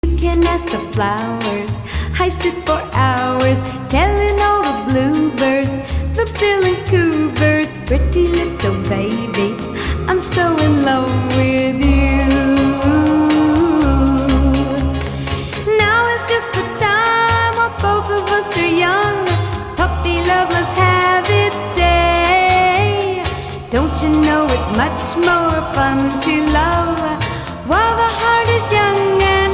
You can ask the flowers. I sit for hours telling all the bluebirds, the bill and coo birds, pretty little baby, I'm so in love with you. Now is just the time while both of us are young. Puppy love must have its day. Don't you know it's much more fun to love while the heart is young and